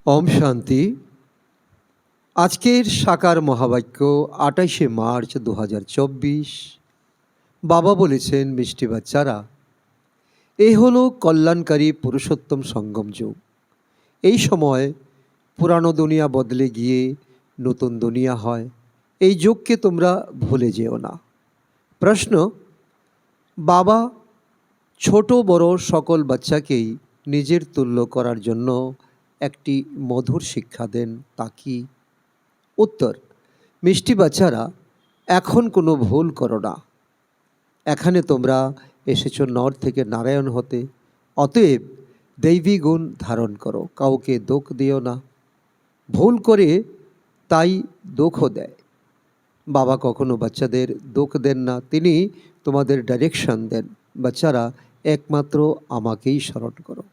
ওম শান্তি। আজকের সাকার মহাবাক্য ২৮শে মার্চ ২০২৪। বাবা বলেছেন, মিষ্টি বাচ্চারা, এই হলো কল্যাণকারী পুরুষোত্তম সঙ্গম যুগ। এই সময় পুরানো দুনিয়া বদলে গিয়ে নতুন দুনিয়া হয়। এই যুগকে তোমরা ভুলে যেও না। প্রশ্ন: বাবা ছোট বড় সকল বাচ্চাকেই নিজের তুল্য করার জন্য একটি মধুর শিক্ষা দেন, তা কি? উত্তর: মিষ্টি বাচ্চারা, এখন কোনো ভুল করো না। এখানে তোমরা এসেছো নর থেকে নারায়ণ হতে, অতএব দৈবী গুণ ধারণ করো। কাউকে দোষ দিও না। ভুল করে তাই দোষও দেয়। বাবা কখনো বাচ্চাদের দোষ দেন না, তিনি তোমাদের ডাইরেকশন দেন। বাচ্চারা, একমাত্র আমাকেই স্মরণ করো।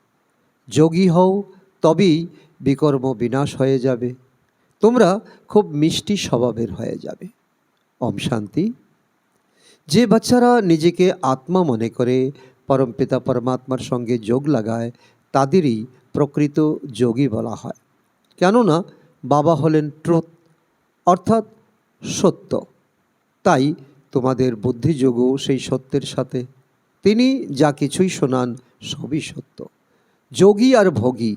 যোগী হও, তবেই বিকর্ম বিনাশ হয়ে যাবে। তোমরা খুব মিষ্টি স্বভাবের হয়ে যাবে। ওম শান্তি। যে বাচ্চারা নিজেকে আত্মা মনে করে পরমপিতা পরমাত্মার সঙ্গে যোগ লাগায়, তাদেরই প্রকৃত যোগী বলা হয়। কেননা বাবা হলেন ট্রুথ, অর্থাৎ সত্য। তাই তোমাদের বুদ্ধিযোগও সেই সত্যের সাথে। তিনি যা কিছুই শোনান সবই সত্য। যোগী আর ভোগী,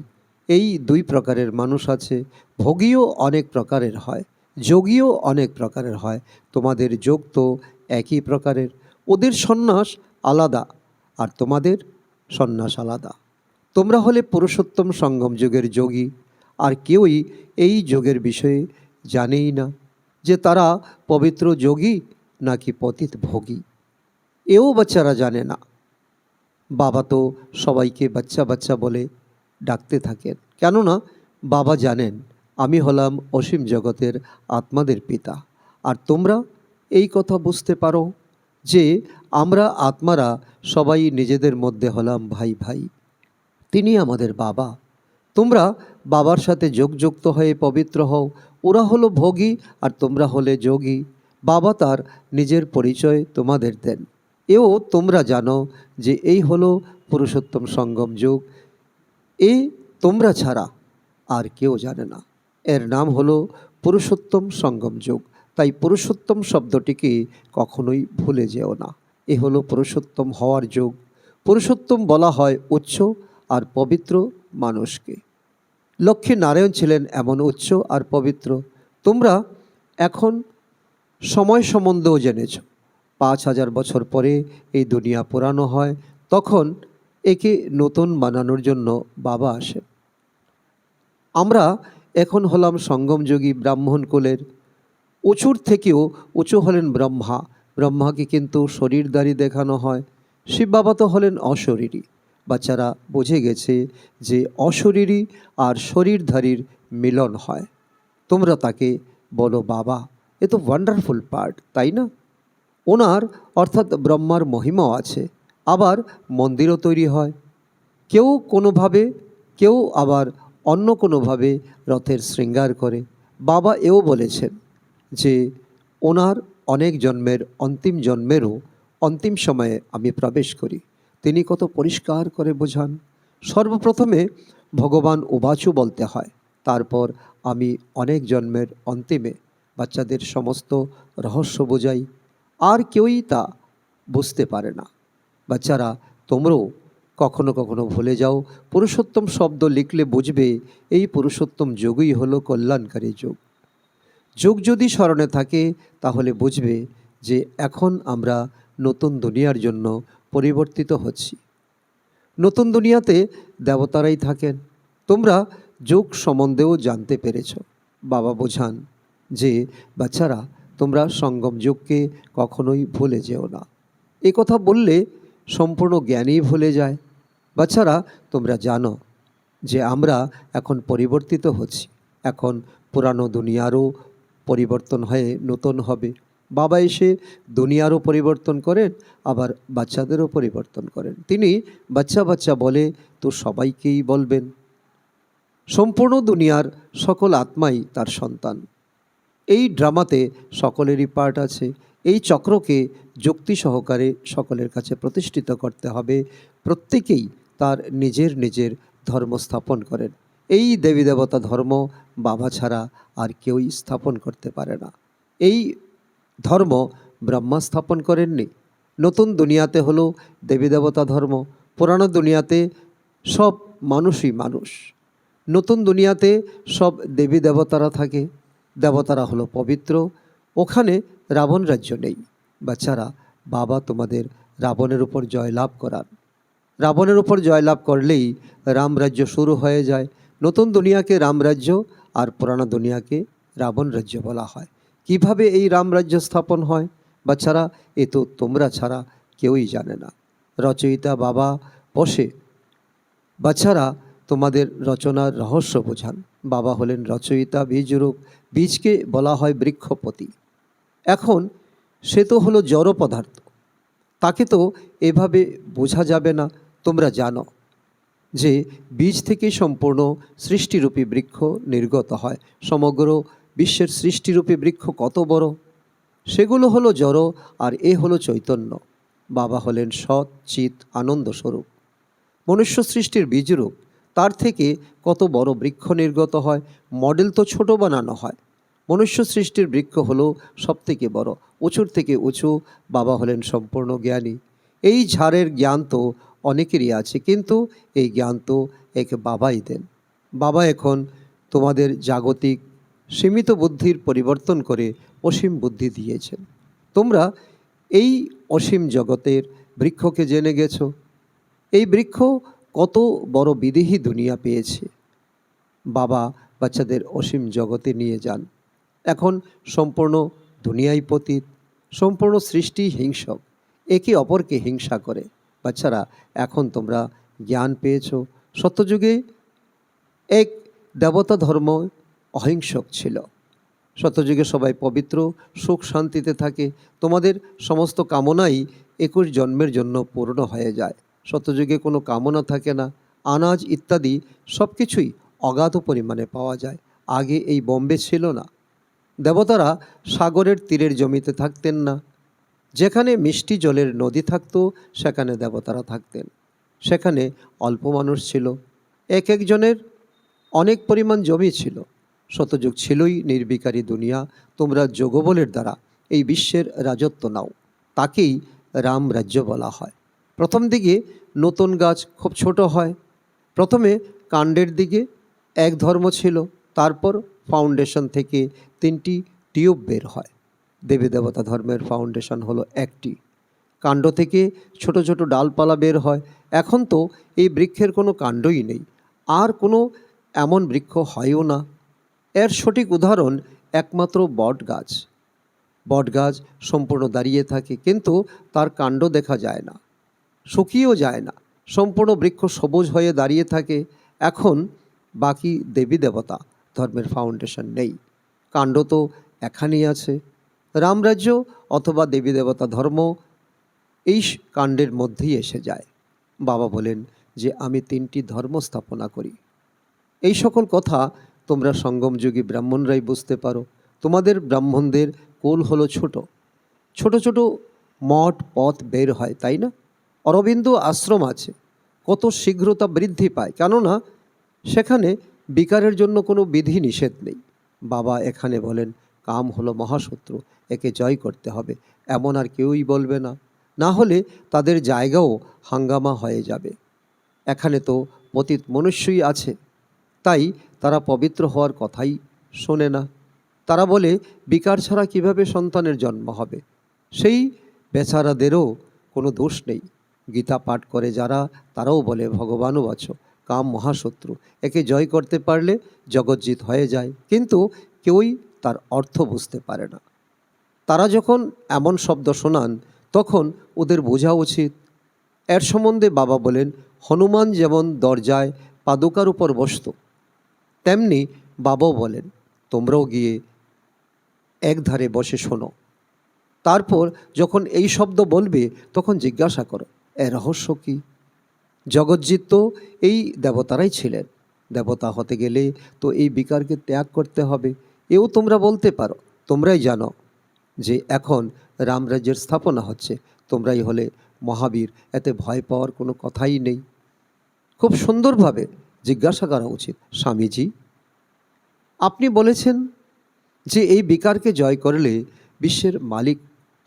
এই দুই প্রকারের মানুষ আছে। ভোগীও অনেক প্রকারের হয়, যোগীও অনেক প্রকারের হয়। তোমাদের যোগ তো একই প্রকারের। ওদের সন্ন্যাস আলাদা আর তোমাদের সন্ন্যাস আলাদা। তোমরা হলে পুরুষোত্তম সঙ্গম যুগের যোগী, আর কেউই এই যোগের বিষয়ে জানেই না যে তারা পবিত্র যোগী নাকি পতিত ভোগী। এও বাচ্চারা জানে না। বাবা তো সবাইকে বাচ্চা বাচ্চা বলে ডাকতে থাকেন, কেননা বাবা জানেন আমি হলাম অসীম জগতের আত্মাদের পিতা। আর তোমরা এই কথা বুঝতে পারো যে আমরা আত্মারা সবাই নিজেদের মধ্যে হলাম ভাই ভাই। তিনি আমাদের বাবা। তোমরা বাবার সাথে যোগযুক্ত হয়ে পবিত্র হও। ওরা হলো ভোগী আর তোমরা হলে যোগী। বাবা তার নিজের পরিচয় তোমাদের দেন। এও তোমরা জানো যে এই হলো পুরুষোত্তম সঙ্গম যুগ। এ তোমরা ছাড়া আর কেউ জানে না। এর নাম হলো পুরুষোত্তম সঙ্গম যুগ। তাই পুরুষোত্তম শব্দটিকে কখনোই ভুলে যেও না। এ হলো পুরুষোত্তম হওয়ার যুগ। পুরুষোত্তম বলা হয় উচ্চ আর পবিত্র মানুষকে। লক্ষ্মী নারায়ণ ছিলেন এমন উচ্চ আর পবিত্র। তোমরা এখন সময় সম্বন্ধেও জেনেছ। ৫,০০০ বছর পরে এই দুনিয়া পুরানো হয়, তখন একে নতুন বানানোর জন্য বাবা আসেন। আমরা এখন হলাম সঙ্গমযোগী ব্রাহ্মণ কুলের। উঁচুর থেকেও উঁচু হলেন ব্রহ্মা। ব্রহ্মাকে কিন্তু শরীরধারী দেখানো হয়। শিব বাবা তো হলেন অশরীরী। বাচ্চারা বুঝে গেছে যে অশরীরী আর শরীরধারীর মিলন হয়। তোমরা তাকে বলো বাবা। এ তো ওয়ান্ডারফুল পার্ট, তাই না? ওনার অর্থাৎ ব্রহ্মার মহিমাও আছে। আবার মন্দিরও তৈরি হয়। কেউ কোনোভাবে, কেউ আবার অন্য কোনোভাবে রথের শৃঙ্গার করে। বাবা এও বলেছেন যে ওনার অনেক জন্মের অন্তিম জন্মেরও অন্তিম সময়ে আমি প্রবেশ করি। তিনি কত পরিষ্কার করে বোঝান। সর্বপ্রথমে ভগবান উবাচু বলতে হয়, তারপর আমি অনেক জন্মের অন্তিমে বাচ্চাদের সমস্ত রহস্য বোঝাই। আর কেউই তা বুঝতে পারে না। বাচ্চারা, তোমরাও কখনো কখনো ভুলে যাও। পুরুষোত্তম শব্দ লিখলে বুঝবে এই পুরুষোত্তম যুগই হলো কল্যাণকারী যুগ। যুগ যদি স্মরণে থাকে তাহলে বুঝবে যে এখন আমরা নতুন দুনিয়ার জন্য পরিবর্তিত হচ্ছি। নতুন দুনিয়াতে দেবতারাই থাকেন। তোমরা যুগ সম্বন্ধেও জানতে পেরেছ। বাবা বোঝান যে বাচ্চারা, তোমরা সঙ্গম যুগকে কখনোই ভুলে যেও না। এ কথা বললে সম্পূর্ণ জ্ঞানই ভুলে যায়। বাচ্চারা, তোমরা জানো যে আমরা এখন পরিবর্তিত হচ্ছি। এখন পুরানো দুনিয়ারও পরিবর্তন হয়ে নতুন হবে। বাবা এসে দুনিয়ারও পরিবর্তন করেন, আবার বাচ্চাদেরও পরিবর্তন করেন। তিনি বাচ্চা বাচ্চা বলে তো সবাইকেই বলবেন। সম্পূর্ণ দুনিয়ার সকল আত্মাই তার সন্তান। এই ড্রামাতে সকলেরই পার্ট আছে। এই চক্রকে যুক্তি সহকারে সকলের কাছে প্রতিষ্ঠিত করতে হবে। প্রত্যেকেই তার নিজের নিজের ধর্ম স্থাপন করেন। এই দেবী দেবতা ধর্ম বাবা ছাড়া আর কেউই স্থাপন করতে পারে না। এই ধর্ম ব্রহ্মা স্থাপন করেননি। নতুন দুনিয়াতে হলো দেবী দেবতা ধর্ম, পুরানো দুনিয়াতে সব মানুষই মানুষ। নতুন দুনিয়াতে সব দেবী দেবতারা থাকে, দেবতারা হলো পবিত্র। ওখানে রাবণ রাজ্য নেই। বাচ্চারা, বাবা তোমাদের রাবণের উপর জয়লাভ করান। রাবণের উপর জয়লাভ করলেই রামরাজ্য শুরু হয়ে যায়। নতুন দুনিয়াকে রামরাজ্য আর পুরানো দুনিয়াকে রাবণ রাজ্য বলা হয়। কিভাবে এই রামরাজ্য স্থাপন হয় বাচ্চারা, এ তো তোমরা ছাড়া কেউই জানে না। রচয়িতা বাবা বসে বাচ্চারা তোমাদের রচনার রহস্য বোঝান। বাবা হলেন রচয়িতা, বীজরূপ। বীজকে বলা হয় বৃক্ষপতি। এখন সে তো হলো জড় পদার্থ, তাকে তো এভাবে বোঝা যাবে না। তোমরা জানো যে বীজ থেকে সম্পূর্ণ সৃষ্টিরূপী বৃক্ষ নির্গত হয়। সমগ্র বিশ্বের সৃষ্টিরূপী বৃক্ষ কত বড়, সেগুলো হলো জড় আর এ হলো চৈতন্য। বাবা হলেন সৎ চিৎ আনন্দ স্বরূপ, মনুষ্য সৃষ্টির বীজরূপ। তার থেকে কত বড় বৃক্ষ নির্গত হয়। মডেল তো ছোট বানানো হয়। মনুষ্য সৃষ্টির বৃক্ষ হলো সবথেকে বড়, উঁচুর থেকে উঁচু। বাবা হলেন সম্পূর্ণ জ্ঞানী। এই ঝাড়ের জ্ঞান তো অনেকেরই আছে, কিন্তু এই জ্ঞান তো একে বাবাই দেন। বাবা এখন তোমাদের জাগতিক সীমিত বুদ্ধির পরিবর্তন করে অসীম বুদ্ধি দিয়েছেন। তোমরা এই অসীম জগতের বৃক্ষকে জেনে গেছো। এই বৃক্ষ কত বড় বিদেহী দুনিয়া পেয়েছে। বাবা বাচ্চাদের অসীম জগতে নিয়ে যান। এখন সম্পূর্ণ দুনিয়াই পতিত, সম্পূর্ণ সৃষ্টি হিংসক, একে অপরকে হিংসা করে। বাচ্চারা, এখন তোমরা জ্ঞান পেয়েছো। সত্যযুগে এক দেবতা ধর্ম অহিংসক ছিল। সত্যযুগে সবাই পবিত্র, সুখ শান্তিতে থাকে। তোমাদের সমস্ত কামনাই 21 জন্মের জন্য পূর্ণ হয়ে যায়। সত্যযুগে কোনো কামনা থাকে না। আনাজ ইত্যাদি সব কিছুই অগাধ পরিমাণে পাওয়া যায়। আগে এই বোম্বে ছিল না। দেবতারা সাগরের তীরের জমিতে থাকতেন না। যেখানে মিষ্টি জলের নদী থাকতো সেখানে দেবতারা থাকতেন। সেখানে অল্প মানুষ ছিল, এক একজনের অনেক পরিমাণ জমি ছিল। শতযুগ ছিলই নির্বিকারী দুনিয়া। তোমরা যোগবলের দ্বারা এই বিশ্বের রাজত্ব নাও, তাকেই রাম রাজ্য বলা হয়। প্রথম দিকে নতুন গাছ খুব ছোট হয়। প্রথমে কাণ্ডের দিকে এক ধর্ম ছিল, তারপর ফাউন্ডেশন থেকে 3টি টিউব বের হয়। দেবী দেবতা ধর্মের ফাউন্ডেশন হলো একটি। কাণ্ড থেকে ছোট ছোট ডালপালা বের হয়। এখন তো এই বৃক্ষের কোনো কাণ্ডই নেই, আর কোনো এমন বৃক্ষ হয়ও না। এর সঠিক উদাহরণ একমাত্র বট গাছ। বট গাছ সম্পূর্ণ দাঁড়িয়ে থাকে, কিন্তু তার কাণ্ড দেখা যায় না, শুকিয়েও যায় না। সম্পূর্ণ বৃক্ষ সবুজ হয়ে দাঁড়িয়ে থাকে। এখন বাকি দেবী দেবতা ধর্মের ফাউন্ডেশন নেই, কাণ্ড তো এখানেই আছে। রামরাজ্য অথবা দেবী দেবতা ধর্ম এই কাণ্ডের মধ্যেই এসে যায়। বাবা বলেন যে আমি 3টি ধর্ম স্থাপনা করি। এই সকল কথা তোমরা সঙ্গমযুগী ব্রাহ্মণরাই বুঝতে পারো। তোমাদের ব্রাহ্মণদের কুল হলো ছোট, ছোট ছোট মঠ পথ বের হয়, তাই না? অরবিন্দ আশ্রম আছে, কত শীঘ্র তা বৃদ্ধি পায়, কেননা সেখানে বিকারের জন্য কোনো বিধি নিষেধ নেই। বাবা এখানে বলেন কাম হলো মহাশত্রু, একে জয় করতে হবে, এমন আর কেউই বলবে না। না হলে তাদের জায়গাও হাঙ্গামা হয়ে যাবে। এখানে তো পতিত মনুষ্যই আছে, তাই তারা পবিত্র হওয়ার কথাই শোনে না। তারা বলে বিকার ছাড়া কিভাবে সন্তানের জন্ম হবে। সেই বেচারাদেরও কোনো দোষ নেই। গীতা পাঠ করে যারা, তারাও বলে ভগবানও আছো, কাম মহাশত্রু, একে জয় করতে পারলে জগজ্জিত হয়ে যায়। কিন্তু কেউই তার অর্থ বুঝতে পারে না। তারা যখন এমন শব্দ শোনান তখন ওদের বোঝা উচিত। এর সম্বন্ধে বাবা বলেন হনুমান যেমন দরজায় পাদুকার উপর বসত, তেমনি বাবাও বলেন তোমরাও গিয়ে এক ধারে বসে শোনো। তারপর যখন এই শব্দ বলবে তখন জিজ্ঞাসা করো এর রহস্য কী। জগজ্জিত তো এই দেবতারাই ছিলেন। দেবতা হতে গেলে তো এই বিকারকে ত্যাগ করতে হবে। এও তোমরা বলতে পারো। তোমরাই জানো যে এখন রামরাজ্যের স্থাপনা হচ্ছে, তোমরাই হলে মহাবীর, এতে ভয় পাওয়ার কোনো কথাই নেই। খুব সুন্দরভাবে জিজ্ঞাসা করা উচিত, স্বামীজি আপনি বলেছেন যে এই বিকারকে জয় করলে বিশ্বের মালিক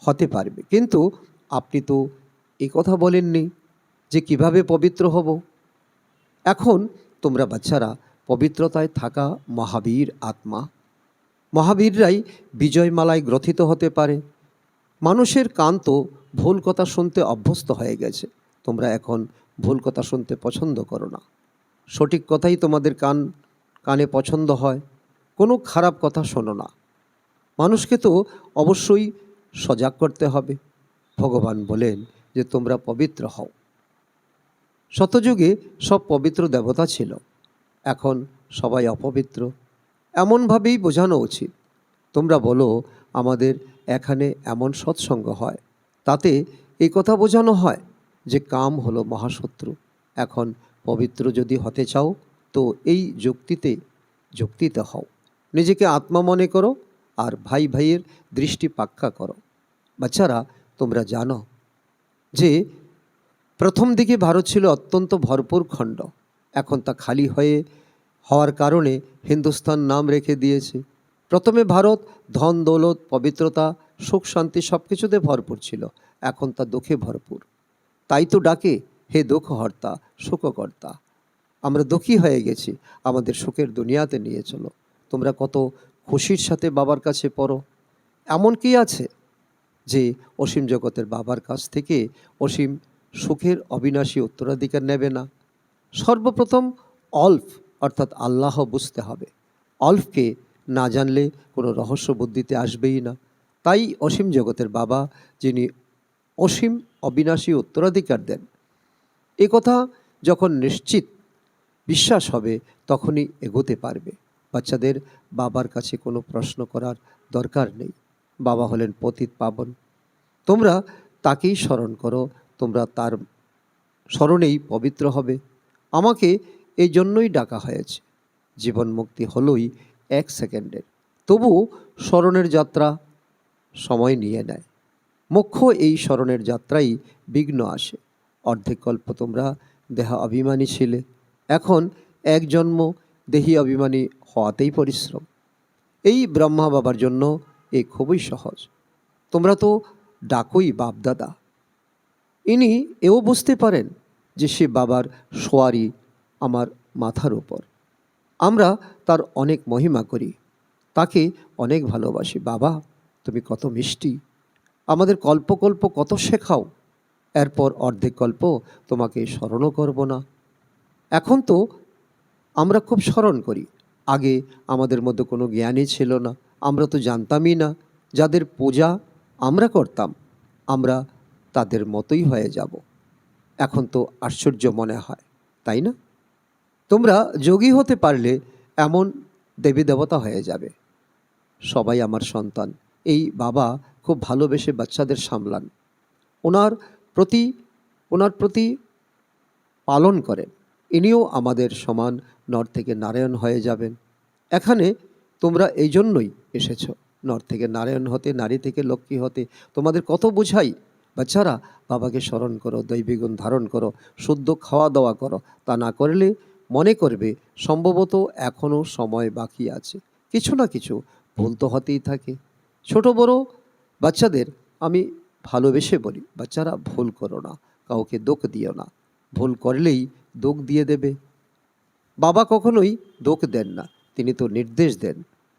হতে পারবে, কিন্তু আপনি তো এই কথা বলেননি যে কিভাবে পবিত্র হব। এখন তোমরা বাচ্চারা পবিত্রতায় থাকা মহাবীর আত্মা, মহাবীররাই বিজয়মালায় গ্রথিত হতে পারে। মানুষের কান তো ভুল কথা শুনতে অভ্যস্ত হয়ে গেছে। তোমরা এখন ভুল কথা শুনতে পছন্দ করো না, সঠিক কথাই তোমাদের কানে পছন্দ হয়। কোনো খারাপ কথা শোনো না। মানুষকে তো অবশ্যই সজাগ করতে হবে। ভগবান বলেন যে তোমরা পবিত্র হও। শতযুগে সব পবিত্র দেবতা ছিল, এখন সবাই অপবিত্র। এমনভাবেই বোঝানো উচিত। তোমরা বলো আমাদের এখানে এমন সৎসঙ্গ হয়, তাতে এই কথা বোঝানো হয় যে কাম হলো মহাশত্রু। এখন পবিত্র যদি হতে চাও তো এই যুক্তিতে হও। নিজেকে আত্মা মনে করো আর ভাই ভাইয়ের দৃষ্টি পাক্কা করো। বাচ্চারা তোমরা জানো যে প্রথম দিকে ভারত ছিল অত্যন্ত ভরপুর খণ্ড, এখন তা খালি হওয়ার কারণে হিন্দুস্তান নাম রেখে দিয়েছে। প্রথমে ভারত ধন দৌলত পবিত্রতা সুখ শান্তি সব কিছুতে ভরপুর ছিল, এখন তা দুঃখে ভরপুর। তাই তো ডাকে হে দুঃখহর্তা সুখকর্তা। আমরা দুঃখী হয়ে গেছি, আমাদের সুখের দুনিয়াতে নিয়ে চলো। তোমরা কত খুশির সাথে বাবার কাছে পড়ো। এমন কি আছে যে অসীম জগতের বাবার কাছ থেকে অসীম সুখের অবিনাশী উত্তরাধিকার নেবে না? সর্বপ্রথম অল্প অর্থাৎ আল্লাহ বুঝতে হবে। অল্পকে না জানলে কোনো রহস্য বুদ্ধিতে আসবেই না। তাই অসীম জগতের বাবা, যিনি অসীম অবিনাশী উত্তরাধিকার দেন, এ কথা যখন নিশ্চিত বিশ্বাস হবে তখনই এগোতে পারবে। বাচ্চাদের বাবার কাছে কোনো প্রশ্ন করার দরকার নেই। বাবা হলেন পতিত পাবন, তোমরা তাকেই স্মরণ করো, তোমরা তার স্মরণেই পবিত্র হবে। আমাকে এই জন্যই ডাকা হয়েছে। জীবন মুক্তি হলোই 1 সেকেন্ডের, তবু স্মরণের যাত্রা সময় নিয়ে নেয়। মুখ্য এই স্মরণের যাত্রাই বিঘ্ন আসে। অর্ধেক কল্প তোমরা দেহ অভিমানী ছিলে, এখন এক জন্ম দেহি অভিমানী হওয়াতেই পরিশ্রম। এই ব্রহ্মা বাবার জন্য এ খুবই সহজ। তোমরা তো ডাকোই বাপদাদা। ইনি এও বুঝতে পারেন যে সে বাবার সোয়ারি আমার মাথার উপর। আমরা তার অনেক মহিমা করি, তাকে অনেক ভালোবাসি। বাবা তুমি কত মিষ্টি, আমাদের কল্প কল্প কত শেখাও, এরপর অর্ধেক কল্প তোমাকে স্মরণও করব না। এখন তো আমরা খুব স্মরণ করি, আগে আমাদের মধ্যে কোনো জ্ঞানই ছিল না, আমরা তো জানতামই না। যাদের পূজা আমরা করতাম, আমরা তাদের মতোই হয়ে যাব। এখন তো আশ্চর্য মনে হয়, তাই না? তোমরা যোগী হতে পারলে এমন দেবী দেবতা হয়ে যাবে। সবাই আমার সন্তান। এই বাবা খুব ভালোবেসে বাচ্চাদের সামলান, ওনার প্রতি পালন করেন। ইনিও আমাদের সমান নর থেকে নারায়ণ হয়ে যাবেন। এখানে তোমরা এই জন্যই এসেছ, নর থেকে নারায়ণ হতে, নারী থেকে লক্ষ্মী হতে। তোমাদের কত বোঝাই, বাচ্চারা বাবাকে স্মরণ করো, দৈবিক গুণ ধারণ করো, শুদ্ধ খাওয়া দাওয়া করো। তা না করলে মনে করবে সম্ভবত এখনও সময় বাকি আছে। কিছু না কিছু ভুল তো হতেই থাকে। ছোট বড় বাচ্চাদের আমি ভালোবেসে বলি, বাচ্চারা ভুল করো না, কাউকে দোষ দিও না। ভুল করলেই দোষ দিয়ে দেবে। বাবা কখনোই দোষ দেন না, তিনি তো নির্দেশ দেন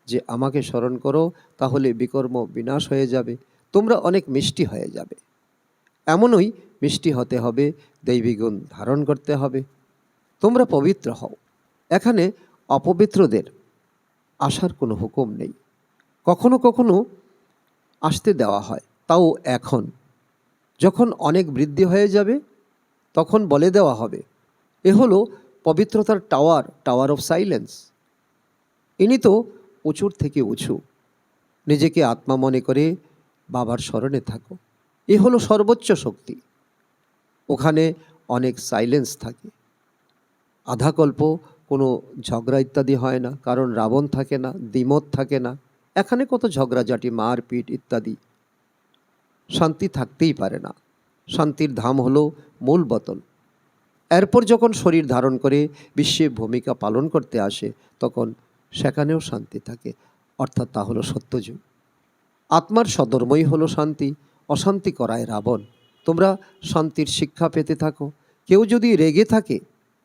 যে আমাকে স্মরণ করো, তাহলে বিকর্ম বিনাশ হয়ে যাবে, তোমরা অনেক মিষ্টি হয়ে যাবে। এমনই মিষ্টি হতে হবে, দৈবিক গুণ ধারণ করতে হবে। তোমরা পবিত্র হও। এখানে অপবিত্রদের আসার কোনো হুকুম নেই। কখনো কখনো আসতে দেওয়া হয়, তাও এখন। যখন অনেক বৃদ্ধি হয়ে যাবে তখন বলে দেওয়া হবে, এ হলো পবিত্রতার টাওয়ার অফ সাইলেন্স। ইনি তো উঁচুর থেকে উঁচু। নিজেকে আত্মা মনে করে বাবার স্মরণে থাকো, এ হলো সর্বোচ্চ শক্তি। ওখানে অনেক সাইলেন্স থাকে। আধাকল্প কোনো ঝগড়া ইত্যাদি হয় না, কারণ রাবণ থাকে না, দ্বিমত থাকে না। এখানে কত ঝগড়াঝাটি, মারপিট ইত্যাদি। শান্তি থাকতেই পারে না। শান্তির ধাম হলো মূল বতন। এরপর যখন শরীর ধারণ করে বিশ্বে ভূমিকা পালন করতে আসে, তখন সেখানেও শান্তি থাকে, অর্থাৎ তা হলো সত্যযুগ। আত্মার সদর্মই হলো শান্তি, অশান্তি করায় রাবণ। তোমরা শান্তির শিক্ষা পেতে থাকো। কেউ যদি রেগে থাকে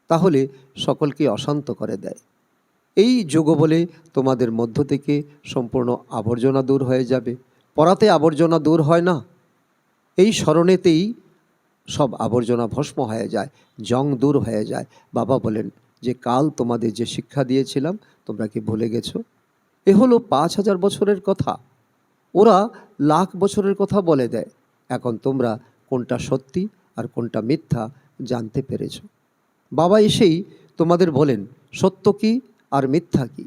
তাহলে সকলকে অশান্ত করে দেয়। এই যোগ বলে তোমাদের মধ্য থেকে সম্পূর্ণ আবর্জনা দূর হয়ে যাবে। পরাতে আবর্জনা দূর হয় না, এই স্মরণেতেই সব আবর্জনা ভস্ম হয়ে যায়, জং দূর হয়ে যায়। বাবা বলেন যে কাল তোমাদের যে শিক্ষা দিয়েছিলাম তোমরা কি ভুলে গেছো? এ হলো 5000 বছরের কথা, ওরা লাখ বছরের কথা বলে দেয়। এখন তোমরা কোনটা সত্যি আর কোনটা মিথ্যা জানতে পেরেছ। বাবা এসেই তোমাদের বলেন সত্য কি আর মিথ্যা কি,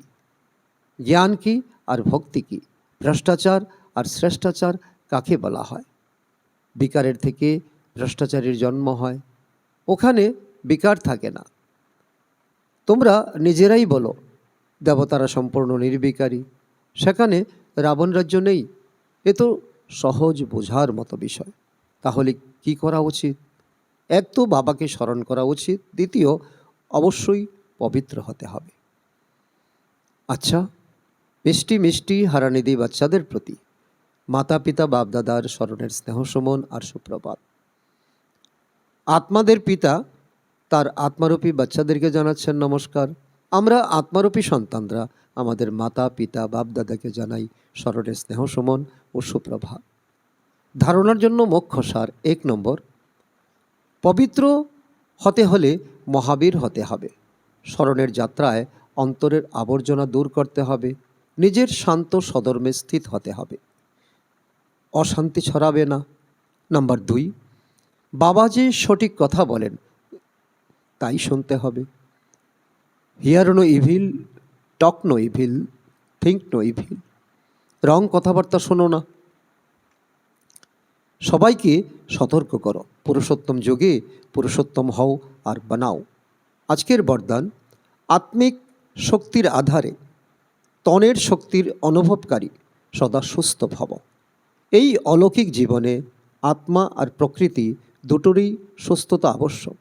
জ্ঞান কি আর ভক্তি কি, ভ্রষ্টাচার আর শ্রেষ্টাচার কাকে বলা হয়। বিকারের থেকে ভ্রষ্টাচারীর জন্ম হয়, ওখানে বিকার থাকে না। তোমরা নিজেরাই বলো দেবতারা সম্পূর্ণ নির্বিকারী, সেখানে রাবণ রাজ্য নেই। এ তো সহজ বোঝার মতো বিষয়। তাহলে কি করা উচিত? এক তো বাবাকে স্মরণ করা উচিত, দ্বিতীয় অবশ্যই পবিত্র হতে হবে। আচ্ছা, মিষ্টি মিষ্টি হারানিধি বাচ্চাদের প্রতি মাতা পিতা বাপদাদার স্মরণের স্নেহ সুমন আর সুপ্রভাত। আত্মাদের পিতা তার আত্মারূপী বাচ্চাদেরকে জানাচ্ছেন নমস্কার। আমরা আত্মারূপী সন্তানরা আমাদের মাতা পিতা বাপদাদাকে জানাই স্মরণের স্নেহ সুমন ও সুপ্রভাত। ধারণার জন্য মুখ্য সার: 1 নম্বর, পবিত্র হতে হলে মহাবীর হতে হবে। স্মরণের যাত্রায় অন্তরের আবর্জনা দূর করতে হবে, নিজের শান্ত সদর্মে স্থিত হতে হবে, অশান্তি ছড়াবে না। নাম্বার 2, বাবা যে সঠিক কথা বলেন তাই শুনতে হবে। Hear no evil, talk no evil, think no evil. Wrong কথাবার্তা শোনো না। সবাইকে সতর্ক করো, পুরুষোত্তম যুগে পুরুষোত্তম হও আর বানাও। আজকের বরদান: আত্মিক শক্তির আধারে তনের শক্তির অনুভবকারী সদা সুস্থ ভব। এই অলৌকিক জীবনে আত্মা আর প্রকৃতি দুটোরই সুস্থতা আবশ্যক।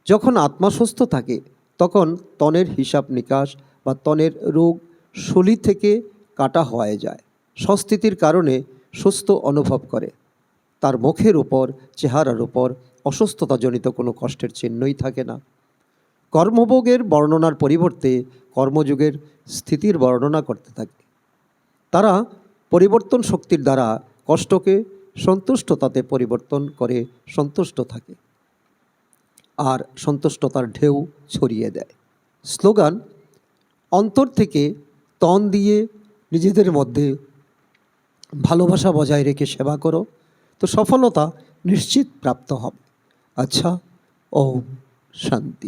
যখন আত্মা সুস্থ থাকে তখন তনের হিসাব নিকাশ বা তনের রোগ শলি থেকে কাটা হয়ে যায়। সংস্থিতির কারণে সুস্থ অনুভব করে, তার মুখের উপর চেহারার উপর অসুস্থতাজনিত কোনো কষ্টের চিহ্নই থাকে না। কর্মভোগের বর্ণনার পরিবর্তে কর্মযোগের স্থিতির বর্ণনা করতে থাকে। তারা পরিবর্তন শক্তির দ্বারা কষ্টকে সন্তুষ্টতাতে পরিবর্তন করে সন্তুষ্ট থাকে আর সন্তুষ্টতার ঢেউ ছড়িয়ে দেয়। স্লোগান: অন্তর থেকে তন দিয়ে নিজেদের মধ্যে ভালোবাসা বজায় রেখে সেবা করো, তো সফলতা নিশ্চিত প্রাপ্ত হবে। আচ্ছা, ওম শান্তি।